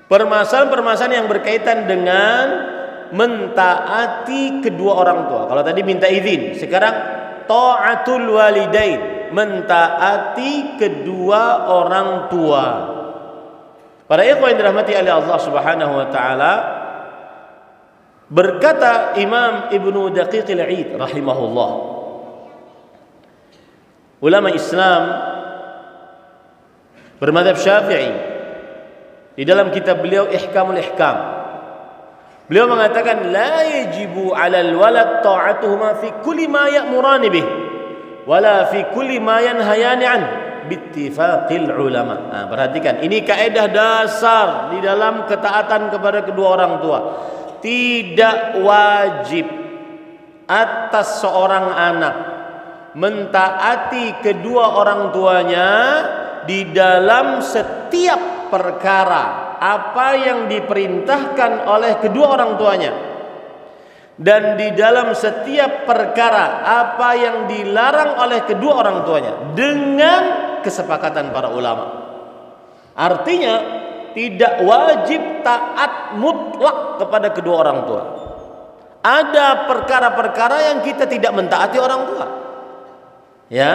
permasalahan-permasalahan yang berkaitan dengan mentaati kedua orang tua. Kalau tadi minta izin, sekarang ta'atul walidain, mentaati kedua orang tua. Para ikhwan yang dirahmati oleh Allah Subhanahu wa taala, berkata Imam Ibnu Daqiq al-Id rahimahullah, ulama Islam bermadzhab Syafi'i, di dalam kitab beliau Ihkamul Ihkam, beliau mengatakan la yajibu 'alal walad ta'atuhuma fi kulli ma ya'murani bih wala fi kulli ma yanhayani an bittifaqil ulama. Nah, perhatikan, ini kaidah dasar di dalam ketaatan kepada kedua orang tua. Tidak wajib atas seorang anak mentaati kedua orang tuanya di dalam setiap perkara apa yang diperintahkan oleh kedua orang tuanya, dan di dalam setiap perkara apa yang dilarang oleh kedua orang tuanya, dengan kesepakatan para ulama. Artinya tidak wajib taat mutlak kepada kedua orang tua. Ada perkara-perkara yang kita tidak mentaati orang tua. Ya,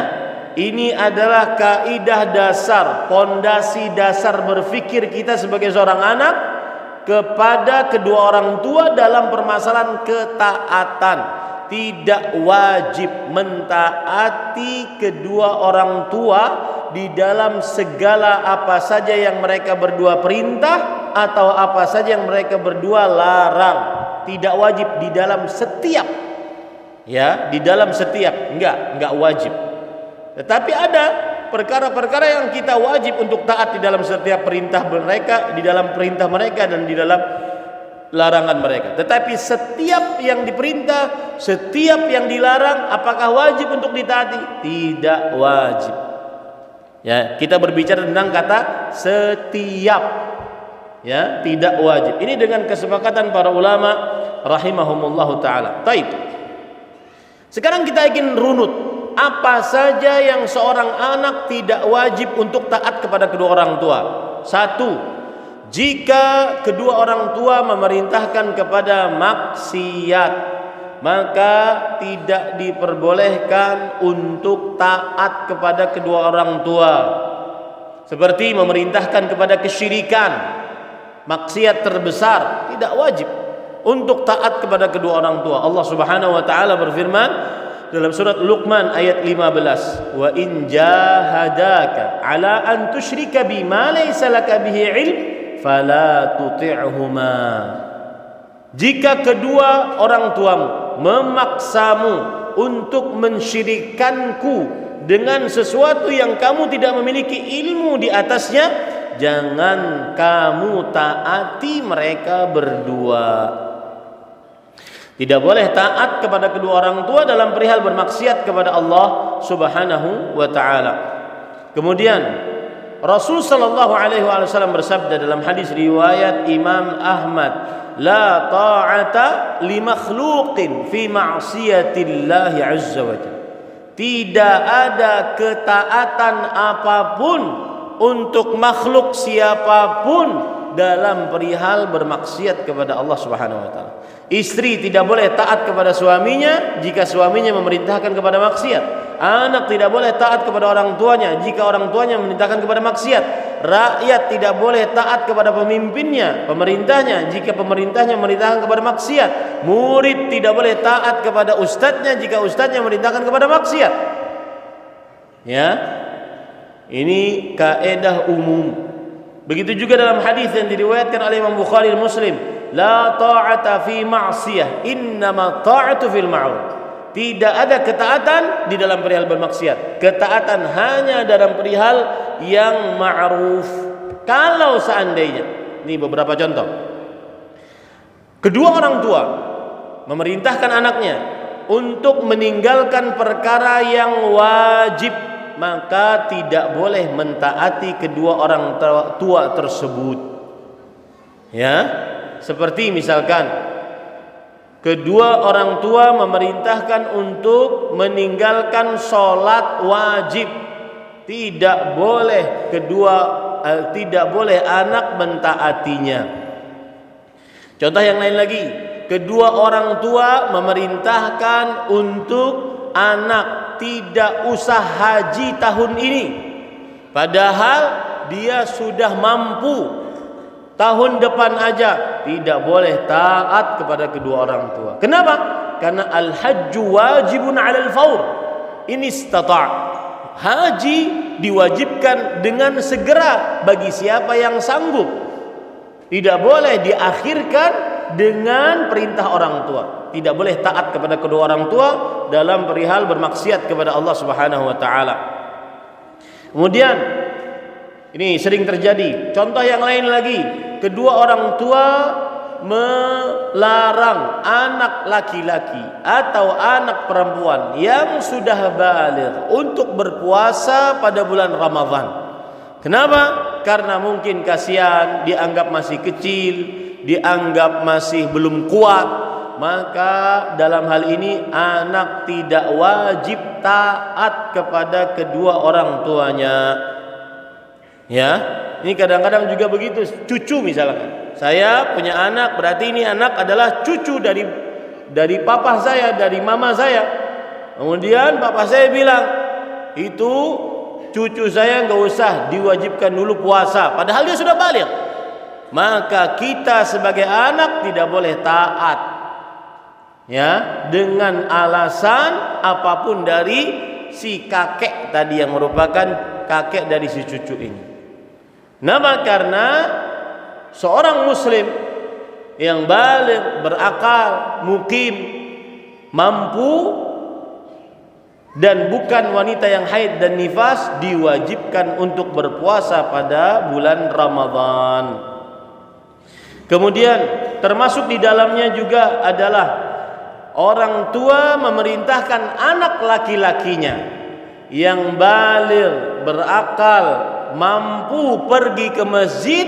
ini adalah kaidah dasar, pondasi dasar berpikir kita sebagai seorang anak kepada kedua orang tua dalam permasalahan ketaatan. Tidak wajib mentaati kedua orang tua di dalam segala apa saja yang mereka berdua perintah atau apa saja yang mereka berdua larang. Tidak wajib di dalam setiap, ya, di dalam setiap, enggak wajib. Tetapi ada perkara-perkara yang kita wajib untuk taat di dalam setiap perintah mereka, di dalam perintah mereka dan di dalam larangan mereka. Tetapi setiap yang diperintah, setiap yang dilarang, apakah wajib untuk ditaati? Tidak wajib. Ya, kita berbicara tentang kata setiap. Ya, tidak wajib. Ini dengan kesepakatan para ulama rahimahumullahu taala. Baik. Sekarang kita ingin runut apa saja yang seorang anak tidak wajib untuk taat kepada kedua orang tua. Satu, jika kedua orang tua memerintahkan kepada maksiat, maka tidak diperbolehkan untuk taat kepada kedua orang tua. Seperti memerintahkan kepada kesyirikan, maksiat terbesar, tidak wajib untuk taat kepada kedua orang tua. Allah Subhanahu wa taala berfirman dalam surat Luqman ayat 15, wa in jahadaka ala an tusyrika bima laysa laka bihi ilm fala tuti'huma. Jika kedua orang tuamu memaksamu untuk mensyirikanku dengan sesuatu yang kamu tidak memiliki ilmu di atasnya, jangan kamu taati mereka berdua. Tidak boleh taat kepada kedua orang tua dalam perihal bermaksiat kepada Allah Subhanahu wa taala. Kemudian Rasul sallallahu alaihi wasallam bersabda dalam hadis riwayat Imam Ahmad, la ta'ata li makhluqin fi ma'siyatillah azza wa jalla. Tidak ada ketaatan apapun untuk makhluk siapapun dalam perihal bermaksiat kepada Allah Subhanahu wa taala. Istri tidak boleh taat kepada suaminya jika suaminya memerintahkan kepada maksiat. Anak tidak boleh taat kepada orang tuanya jika orang tuanya memerintahkan kepada maksiat. Rakyat tidak boleh taat kepada pemimpinnya, pemerintahnya jika pemerintahnya memerintahkan kepada maksiat. Murid tidak boleh taat kepada ustadznya jika ustadznya memerintahkan kepada maksiat. Ya. Ini kaidah umum. Begitu juga dalam hadis yang diriwayatkan oleh Imam Bukhari dan Muslim, la ta'ata fi ma'siyah, innama ta'atu fil ma'ruf. Tidak ada ketaatan di dalam perihal bermaksiat. Ketaatan hanya dalam perihal yang ma'ruf. Kalau seandainya, ini beberapa contoh. Kedua orang tua memerintahkan anaknya untuk meninggalkan perkara yang wajib, maka tidak boleh mentaati kedua orang tua tersebut. Ya, seperti misalkan kedua orang tua memerintahkan untuk meninggalkan sholat wajib, tidak boleh kedua tidak boleh anak mentaatinya. Contoh yang lain lagi, kedua orang tua memerintahkan untuk anak tidak usah haji tahun ini, padahal dia sudah mampu tahun depan aja. Tidak boleh taat kepada kedua orang tua. Kenapa? Karena al-hajju wajibun 'alal faur. Ini istata'. Haji diwajibkan dengan segera bagi siapa yang sanggup. Tidak boleh diakhirkan dengan perintah orang tua. Tidak boleh taat kepada kedua orang tua dalam perihal bermaksiat kepada Allah Subhanahu wa taala. Kemudian ini sering terjadi. Contoh yang lain lagi, kedua orang tua melarang anak laki-laki atau anak perempuan yang sudah baligh untuk berpuasa pada bulan Ramadan. Kenapa? Karena mungkin kasihan, dianggap masih kecil, dianggap masih belum kuat. Maka dalam hal ini anak tidak wajib taat kepada kedua orang tuanya. Ya, ini kadang-kadang juga begitu. Cucu misalkan, saya punya anak, berarti ini anak adalah cucu dari papa saya, dari mama saya. Kemudian papa saya bilang, itu cucu saya nggak usah diwajibkan dulu puasa, padahal dia sudah baligh. Maka kita sebagai anak tidak boleh taat, ya, dengan alasan apapun dari si kakek tadi yang merupakan kakek dari si cucu ini. Nama karena seorang muslim yang baligh, berakal, mukim, mampu dan bukan wanita yang haid dan nifas diwajibkan untuk berpuasa pada bulan Ramadan. Kemudian termasuk di dalamnya juga adalah orang tua memerintahkan anak laki-lakinya yang baligh, berakal, mampu pergi ke masjid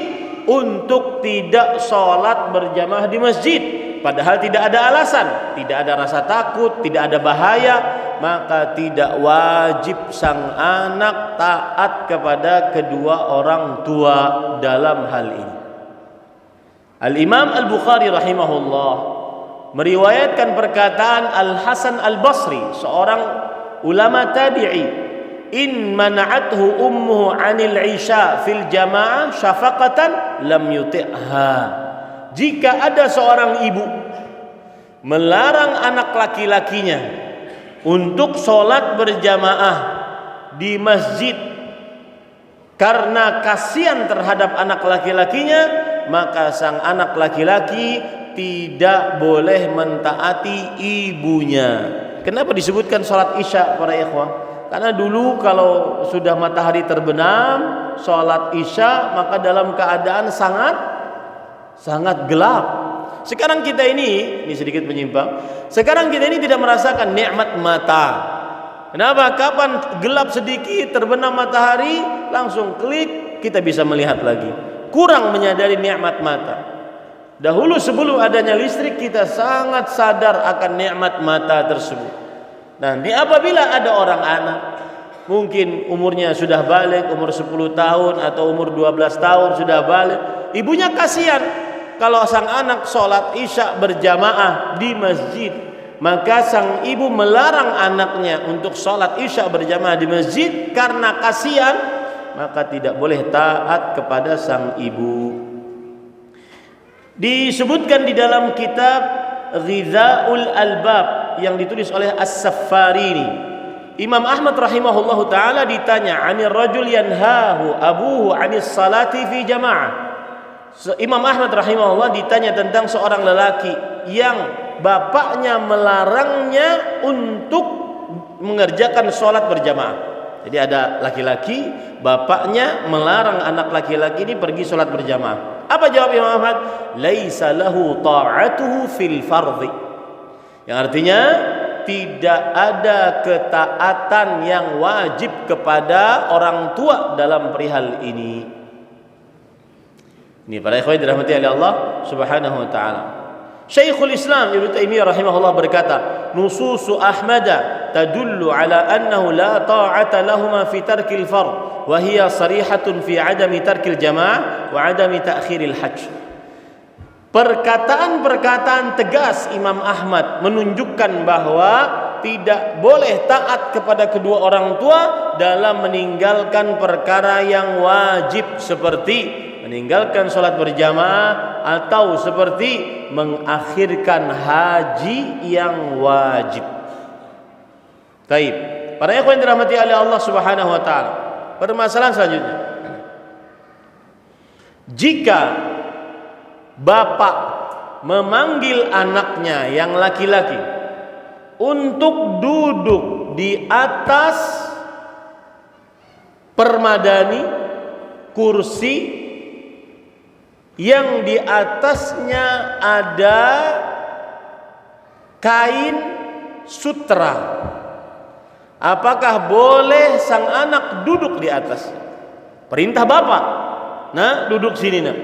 untuk tidak sholat berjamaah di masjid, padahal tidak ada alasan, tidak ada rasa takut, tidak ada bahaya, maka tidak wajib sang anak taat kepada kedua orang tua dalam hal ini. Al-Imam Al-Bukhari rahimahullah meriwayatkan perkataan Al-Hasan Al-Basri, seorang ulama tabi'i, in mana'athu ummuhu 'anil 'isha fil jama'ah syafaqatan lam yuti'ha. Jika ada seorang ibu melarang anak laki-lakinya untuk sholat berjamaah di masjid karena kasihan terhadap anak laki-lakinya, maka sang anak laki-laki tidak boleh mentaati ibunya. Kenapa disebutkan sholat isya para ikhwah? Karena dulu kalau sudah matahari terbenam, sholat isya maka dalam keadaan sangat gelap. Sekarang kita ini sedikit menyimpang. Sekarang kita ini tidak merasakan nikmat mata. Kenapa? Kapan gelap sedikit terbenam matahari, langsung klik kita bisa melihat lagi. Kurang menyadari nikmat mata. Dahulu sebelum adanya listrik kita sangat sadar akan nikmat mata tersebut. Nah, apabila ada orang anak mungkin umurnya sudah balik, umur 10 tahun atau umur 12 tahun sudah balik, ibunya kasihan kalau sang anak sholat isya berjamaah di masjid, maka sang ibu melarang anaknya untuk sholat isya berjamaah di masjid karena kasihan, maka tidak boleh taat kepada sang ibu. Disebutkan di dalam kitab Ghizaul Albab yang ditulis oleh As-Saffarini, Imam Ahmad rahimahullahu taala ditanya, "'anil rajul yanhahu abuhu 'anis salati fi jamaah." Imam Ahmad rahimahullah ditanya tentang seorang lelaki yang bapaknya melarangnya untuk mengerjakan sholat berjamaah. Jadi ada laki-laki, bapaknya melarang anak laki-laki ini pergi sholat berjamaah. Apa jawab Imam Ahmad? Laisa lahu ta'atuhu fil fardhi. Yang artinya tidak ada ketaatan yang wajib kepada orang tua dalam perihal ini. Ini para ikhwan dirahmati oleh Allah Subhanahu wa taala. Syekhul Islam Ibnu Taimiyah rahimahullah berkata, "Nususu Ahmad tadullu ala annahu la ta'ata lahuma fi tarkil fard wa hiya sarihatun fi adami tarkil jamaah wa adami ta'khiril hajj. Perkataan-perkataan tegas Imam Ahmad menunjukkan bahwa tidak boleh taat kepada kedua orang tua dalam meninggalkan perkara yang wajib, seperti meninggalkan sholat berjamaah atau seperti mengakhirkan haji yang wajib. Taib. Para ikhwan yang dirahmati oleh Allah Subhanahu wa taala. Permasalahan selanjutnya. Jika bapak memanggil anaknya yang laki-laki untuk duduk di atas permadani, kursi yang di atasnya ada kain sutra, apakah boleh sang anak duduk di atas? Perintah bapak, nah duduk sini nak,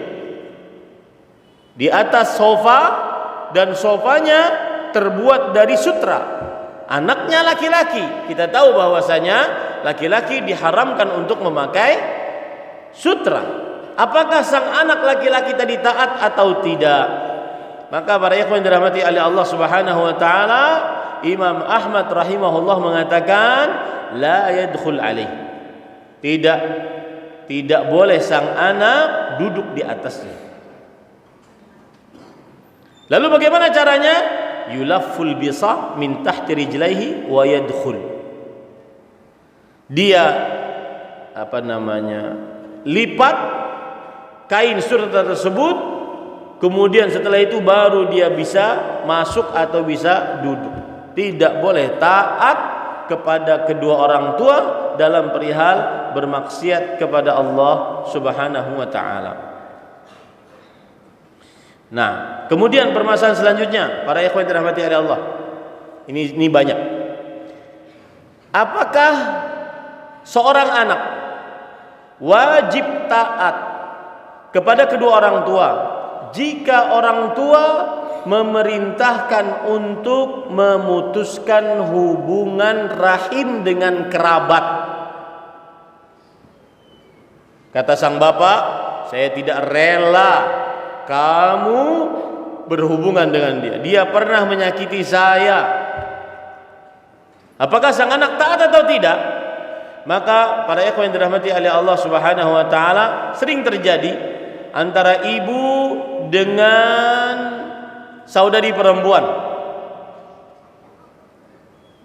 di atas sofa, dan sofanya terbuat dari sutra. Anaknya laki-laki, kita tahu bahwasanya laki-laki diharamkan untuk memakai sutra. Apakah sang anak laki-laki tadi taat atau tidak? Maka para ikhwan yang dirahmati oleh Allah Subhanahu wa taala, Imam Ahmad rahimahullah mengatakan la yadkhul alaih. Tidak boleh sang anak duduk di atasnya. Lalu bagaimana caranya? Yulafful bisa min tahti rijlaihi wa yadkhul. Dia lipat kain sutra tersebut, kemudian setelah itu baru dia bisa masuk atau bisa duduk. Tidak boleh taat kepada kedua orang tua dalam perihal bermaksiat kepada Allah Subhanahu wa taala. Nah, kemudian permasalahan selanjutnya, para ikhwan yang dirahmati oleh Allah. Ini banyak. Apakah seorang anak wajib taat kepada kedua orang tua jika orang tua memerintahkan untuk memutuskan hubungan rahim dengan kerabat? Kata sang bapak, saya tidak rela kamu berhubungan dengan dia. Dia pernah menyakiti saya. Apakah sang anak taat atau tidak? Maka para ikhwan yang dirahmati oleh Allah Subhanahu wa taala, sering terjadi antara ibu dengan saudari perempuan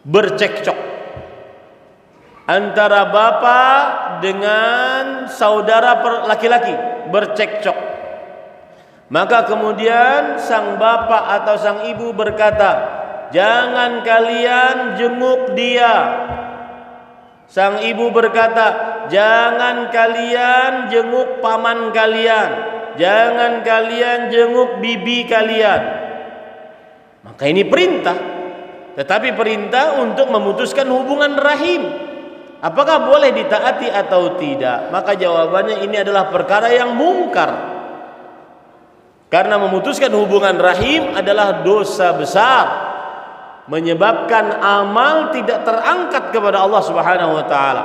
bercekcok, antara bapak dengan saudara laki-laki bercekcok. Maka kemudian sang bapak atau sang ibu berkata, jangan kalian jenguk dia. Sang ibu berkata, jangan kalian jenguk paman kalian, jangan kalian jenguk bibi kalian. Maka ini perintah, tetapi perintah untuk memutuskan hubungan rahim. Apakah boleh ditaati atau tidak? Maka jawabannya ini adalah perkara yang mungkar. Karena memutuskan hubungan rahim adalah dosa besar, menyebabkan amal tidak terangkat kepada Allah Subhanahu wa taala.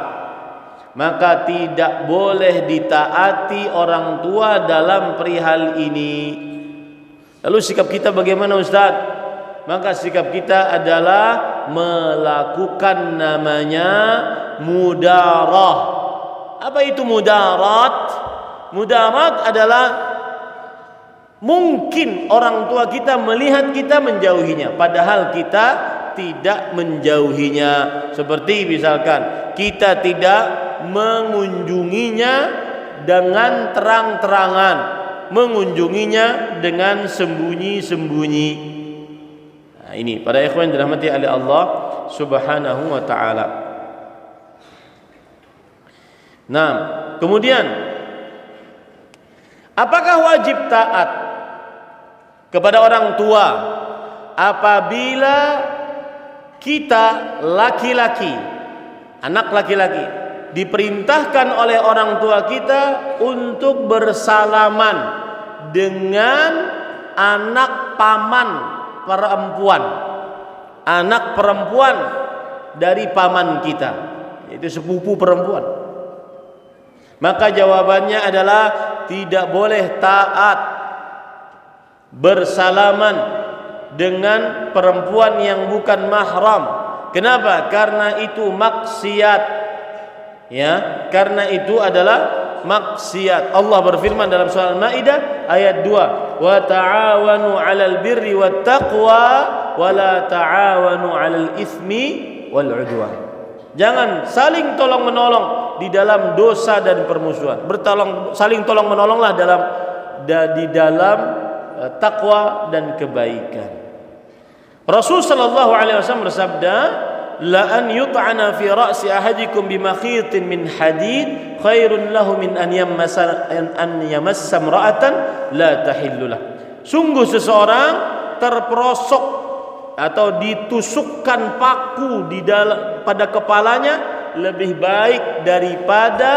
Maka tidak boleh ditaati orang tua dalam perihal ini. Lalu sikap kita bagaimana, Ustaz? Maka sikap kita adalah melakukan namanya mudarah. Apa itu mudarat? Mudarat adalah mungkin orang tua kita melihat kita menjauhinya, padahal kita tidak menjauhinya. Seperti misalkan kita tidak mengunjunginya dengan terang-terangan, mengunjunginya dengan sembunyi-sembunyi. Nah, ini para ikhwan yang dirahmati oleh Allah Subhanahu wa taala. Nah, kemudian apakah wajib taat kepada orang tua apabila kita laki-laki, anak laki-laki, diperintahkan oleh orang tua kita untuk bersalaman dengan anak paman perempuan, anak perempuan dari paman kita, yaitu sepupu perempuan. Maka jawabannya adalah tidak boleh taat bersalaman dengan perempuan yang bukan mahram. Kenapa? Karena itu maksiat. Ya, karena itu adalah maksiat. Allah berfirman dalam surah Al-Maidah ayat 2, "Wa ta'awanu 'alal birri wat taqwa wa la ta'awanu 'alal itsmi wal 'udwan." Jangan saling tolong menolong di dalam dosa dan permusuhan. Saling tolong menolonglah di dalam takwa dan kebaikan. Rasul sallallahu alaihi wasallam bersabda, "La an yut'ana fi ra'si ahadikum bimakhitin min hadid khairun lahu min an yamassa imra'atan la tahillulah." Sungguh seseorang terperosok atau ditusukkan paku pada kepalanya lebih baik daripada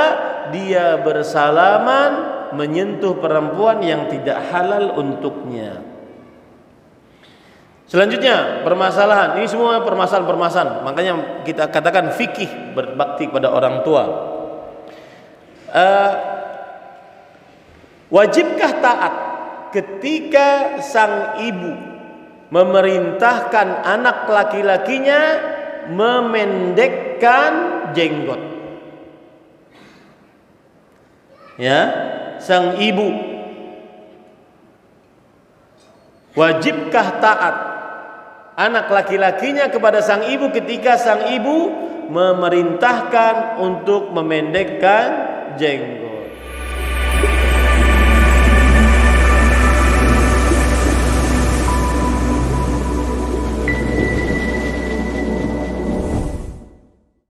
dia bersalaman menyentuh perempuan yang tidak halal untuknya. Selanjutnya permasalahan, ini semua permasalahan, makanya kita katakan fikih berbakti kepada orang tua. Wajibkah taat ketika sang ibu memerintahkan anak laki-lakinya memendekkan jenggot? Ya, sang ibu wajibkah taat anak laki-lakinya kepada sang ibu ketika sang ibu memerintahkan untuk memendekkan jenggot?